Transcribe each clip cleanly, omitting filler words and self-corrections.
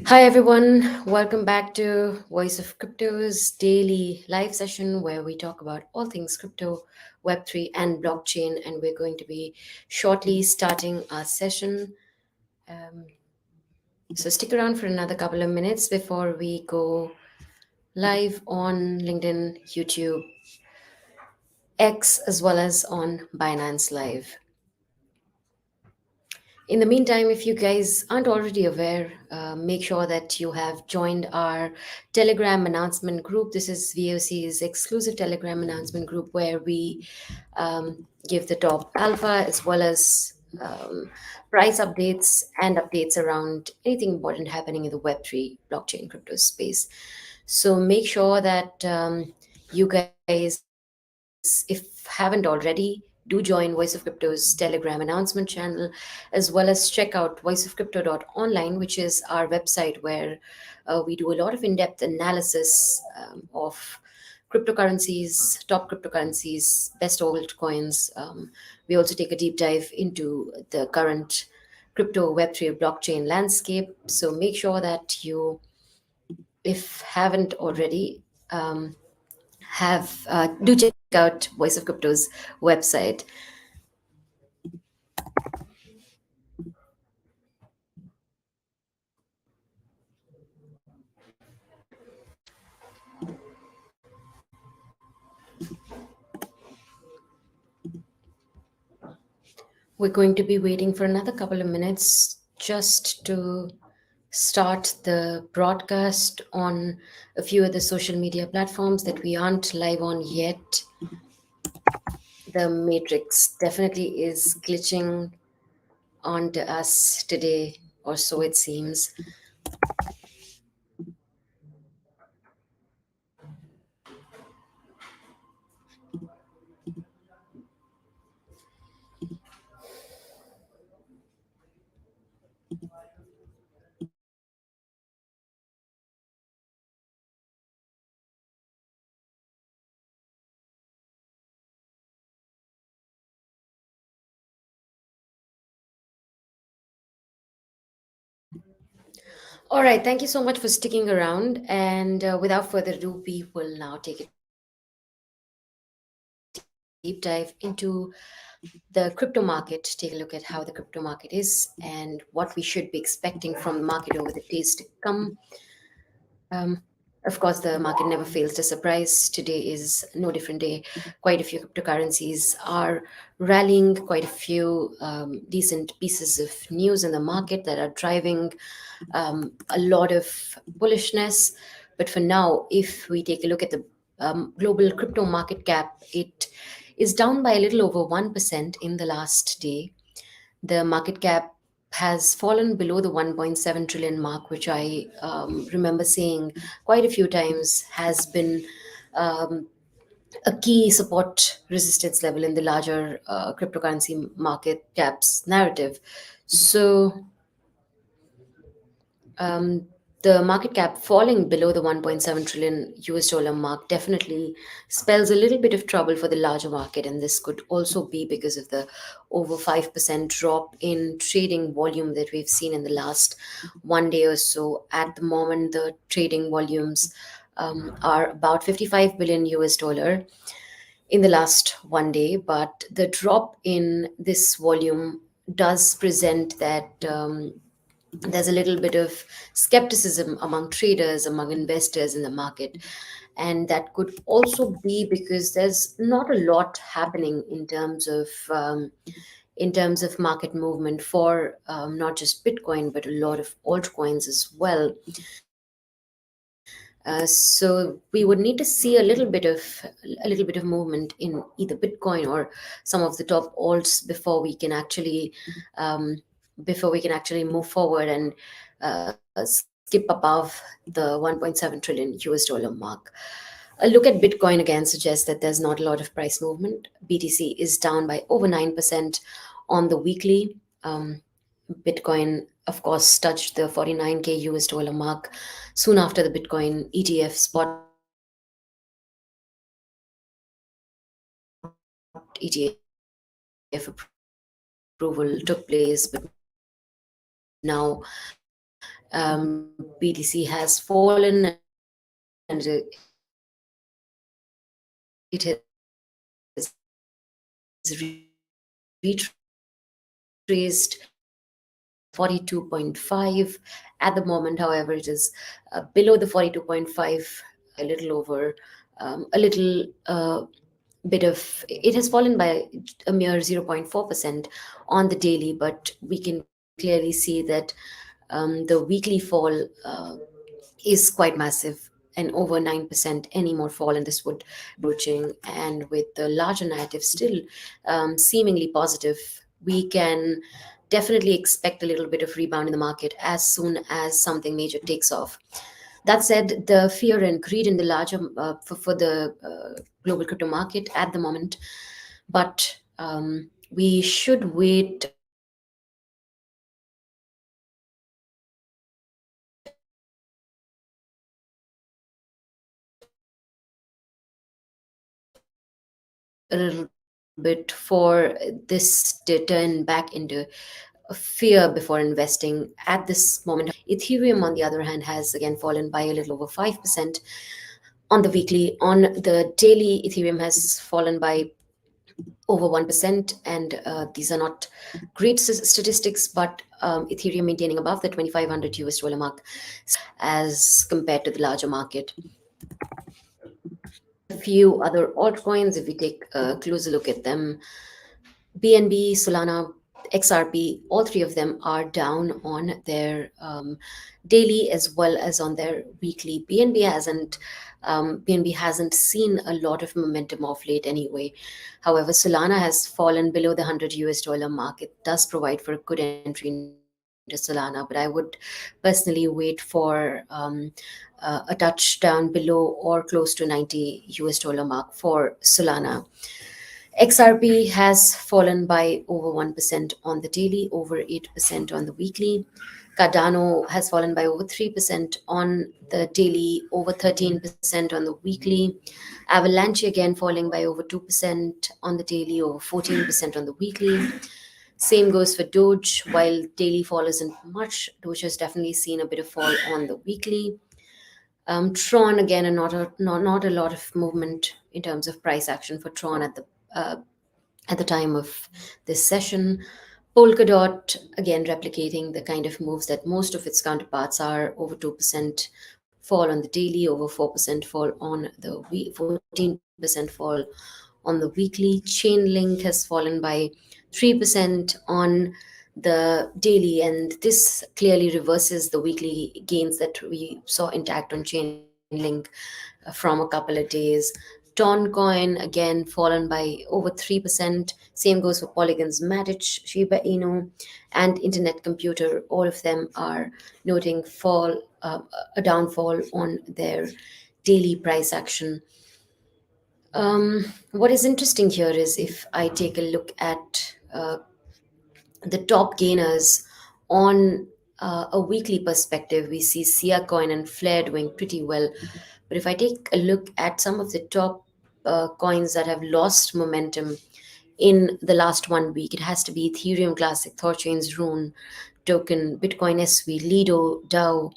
Hi everyone, welcome back to Voice of Crypto's daily live session where we talk about all things crypto, Web3, and blockchain. And we're going to be shortly starting our session. Um, so stick around for another couple of minutes before we go live on LinkedIn, YouTube, X, as well as on Binance Live. In the meantime, if you guys aren't already aware, make sure that you have joined our Telegram announcement group. This is VOC's exclusive Telegram announcement group where we give the top alpha as well as price updates and updates around anything important happening in the Web3 blockchain crypto space. So make sure that you guys, if haven't already, do join Voice of Crypto's Telegram announcement channel, as well as check out voiceofcrypto.online, which is our website where we do a lot of in-depth analysis of cryptocurrencies, top cryptocurrencies, best altcoins. We also take a deep dive into the current crypto Web3 blockchain landscape. So make sure that you, if haven't already, have do check out Voice of Crypto's website. We're going to be waiting for another couple of minutes just to start the broadcast on a few of the social media platforms that we aren't live on yet. The Matrix definitely is glitching onto us today, or so it seems. All right, thank you so much for sticking around. And without further ado, we will now take a deep dive into the crypto market, take a look at how the crypto market is and what we should be expecting from the market over the days to come. Um, of course, the market never fails to surprise. Today is no different day. Quite a few cryptocurrencies are rallying, quite a few decent pieces of news in the market that are driving a lot of bullishness. But for now, if we take a look at the global crypto market cap, it is down by a little over 1% in the last day. The market cap has fallen below the 1.7 trillion mark, which I remember saying quite a few times has been um, a key support resistance level in the larger cryptocurrency market caps narrative. So um, the market cap falling below the 1.7 trillion US dollar mark definitely spells a little bit of trouble for the larger market. And this could also be because of the over 5% drop in trading volume that we've seen in the last 1 day or so. At the moment, the trading volumes are about 55 billion US dollar in the last 1 day. But the drop in this volume does present that. There's a little bit of skepticism among traders, among investors in the market. And that could also be because there's not a lot happening in terms of market movement for not just Bitcoin but a lot of altcoins as well. So we would need to see a little bit of movement in either Bitcoin or some of the top alts before we can actually move forward and skip above the 1.7 trillion US dollar mark. A look at Bitcoin again suggests that there's not a lot of price movement. BTC is down by over 9% on the weekly. Bitcoin, of course, touched the 49K US dollar mark soon after the Bitcoin ETF spot ETF approval took place. But now, with the market moving BTC has fallen and it has retraced 42.5 at the moment. However, it is below the 42.5 by a little over, a little bit of, it has fallen by a mere 0.4% on the daily, but we can clearly see that the weekly fall is quite massive, and over 9% any more fall and this would approaching. And with the larger narrative still seemingly positive, we can definitely expect a little bit of rebound in the market as soon as something major takes off. That said, the fear and greed in the larger for the global crypto market at the moment, but we should wait a little bit for this to turn back into fear before investing at this moment. Ethereum, on the other hand, has again fallen by a little over 5% on the weekly. On the daily, Ethereum has fallen by over 1%, and these are not great statistics, but Ethereum maintaining above the 2500 US dollar mark as compared to the larger market. A few other altcoins, if we take a closer look at them, BNB, Solana, XRP, all three of them are down on their daily as well as on their weekly. BNB hasn't seen a lot of momentum of late anyway. However, Solana has fallen below the 100 US dollar mark. It does provide for a good entry into Solana, but I would personally wait for a touchdown below or close to 90 US dollar mark for Solana. XRP has fallen by over 1% on the daily, over 8% on the weekly. Cardano has fallen by over 3% on the daily, over 13% on the weekly. Avalanche again falling by over 2% on the daily, over 14% on the weekly. Same goes for Doge. While daily fall isn't much, Doge has definitely seen a bit of fall on the weekly. Tron again, and not a lot of movement in terms of price action for Tron at the time of this session. Polkadot again replicating the kind of moves that most of its counterparts are, over 2% fall on the daily, over 4% fall on the week, 14% fall on the weekly. Chainlink has fallen by 3% on the daily, and this clearly reverses the weekly gains that we saw intact on Chainlink from a couple of days. Toncoin again fallen by over 3%. Same goes for Polygon's Matic, Shiba Inu, and Internet Computer. All of them are noting a downfall on their daily price action. What is interesting here is if I take a look at the top gainers on a weekly perspective, we see Sia Coin and Flare doing pretty well. But if I take a look at some of the top coins that have lost momentum in the last 1 week, it has to be Ethereum Classic, Thorchain's Rune token, Bitcoin SV, Lido, DAO.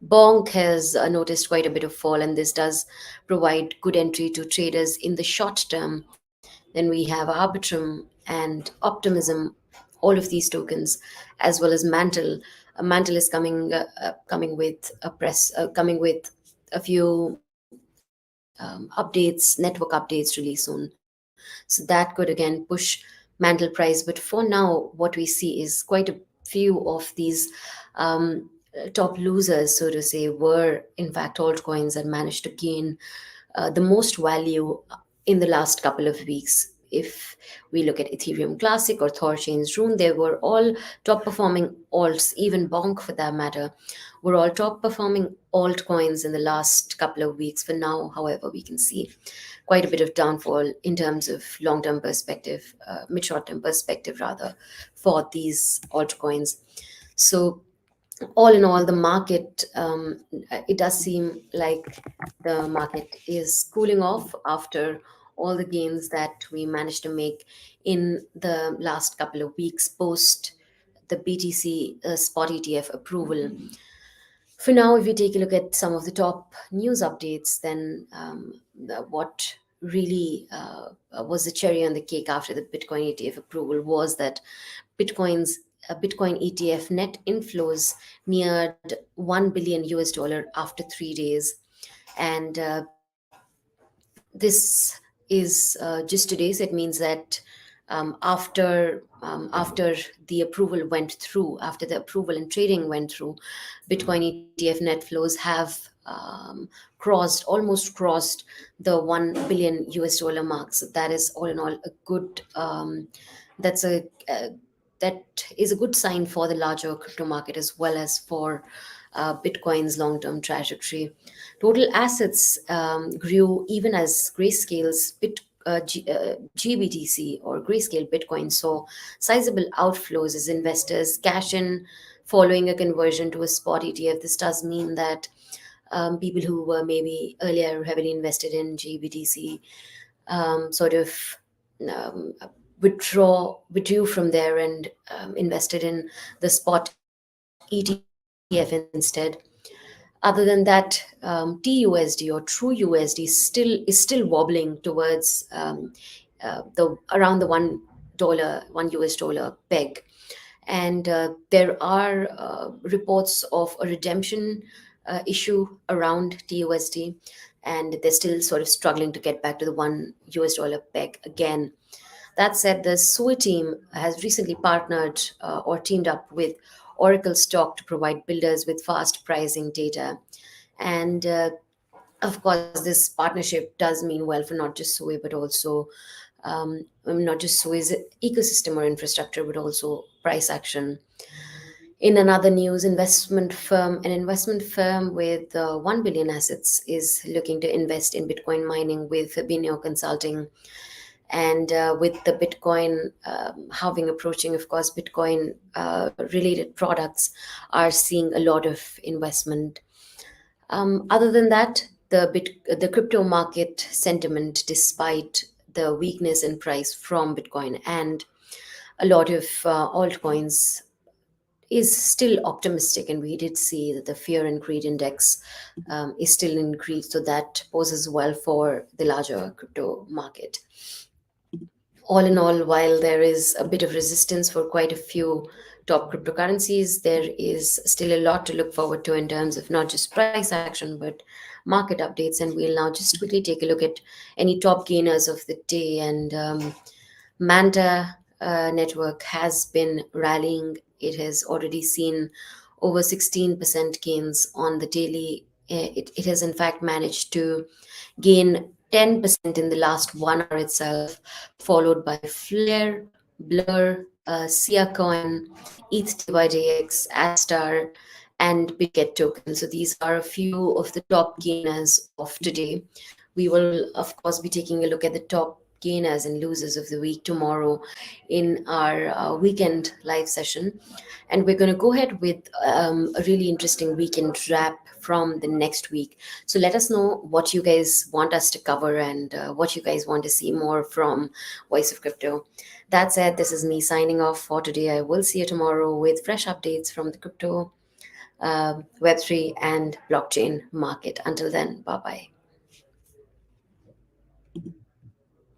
Bonk has noticed quite a bit of fall, and this does provide good entry to traders in the short term. Then we have Arbitrum and Optimism, all of these tokens, as well as Mantle. Mantle is coming with coming with a few updates, network updates really soon. So that could again push Mantle price. But for now, what we see is quite a few of these top losers, so to say, were in fact altcoins that managed to gain the most value in the last couple of weeks. If we look at Ethereum Classic or Thorchain's Rune, they were all top performing alts, even Bonk for that matter, were all top performing altcoins in the last couple of weeks. For now, however, we can see quite a bit of downfall in terms of long term perspective, mid short term perspective rather, for these altcoins. So all in all, the market, it does seem like the market is cooling off after all the gains that we managed to make in the last couple of weeks post the BTC spot ETF approval. For now, if we take a look at some of the top news updates, then what really was the cherry on the cake after the Bitcoin ETF approval was that Bitcoin ETF net inflows neared 1 billion US dollar after 3 days, and this is just today. So it means that after the approval went through, after the approval and trading went through, Bitcoin ETF net flows have almost crossed the 1 billion US dollar mark. So that is all in all a good. That's a that is a good sign for the larger crypto market as well as for Bitcoin's long-term trajectory. Total assets grew even as GBTC or Grayscale Bitcoin saw sizable outflows as investors cash in following a conversion to a spot ETF. This does mean that people who were maybe earlier heavily invested in GBTC sort of um, withdrew from there and invested in the spot ETF instead. Other than that, TUSD or True USD is still wobbling towards the around the $1 peg, and there are reports of a redemption issue around TUSD, and they're still sort of struggling to get back to the $1 peg again. That said, the SUI team has recently partnered or teamed up with Oracle Stock to provide builders with fast pricing data. And of course, this partnership does mean well for not just SUI, but also not just SUI's ecosystem or infrastructure, but also price action. In another news, an investment firm with 1 billion assets is looking to invest in Bitcoin mining with Bineo Consulting. And with the Bitcoin halving approaching, of course, Bitcoin related products are seeing a lot of investment. Other than that, the crypto market sentiment, despite the weakness in price from Bitcoin and a lot of altcoins, is still optimistic, and we did see that the fear and greed index is still increased, so that poses well for the larger crypto market. All in all, while there is a bit of resistance for quite a few top cryptocurrencies, there is still a lot to look forward to in terms of not just price action but market updates. And we'll now just quickly take a look at any top gainers of the day. And Manta network has been rallying. It has already seen over 16% gains on the daily. It has, in fact, managed to gain 10% in the last 1 hour itself, followed by Flare, Blur, Siacoin, ETH Astar, and Bitget token. So these are a few of the top gainers of today. We will, of course, be taking a look at the top gainers and losers of the week tomorrow in our weekend live session. And we're going to go ahead with a really interesting weekend wrap from the next week. So let us know what you guys want us to cover and what you guys want to see more from Voice of Crypto. That said, this is me signing off for today. I will see you tomorrow with fresh updates from the crypto, Web3, and blockchain market. Until then, bye bye.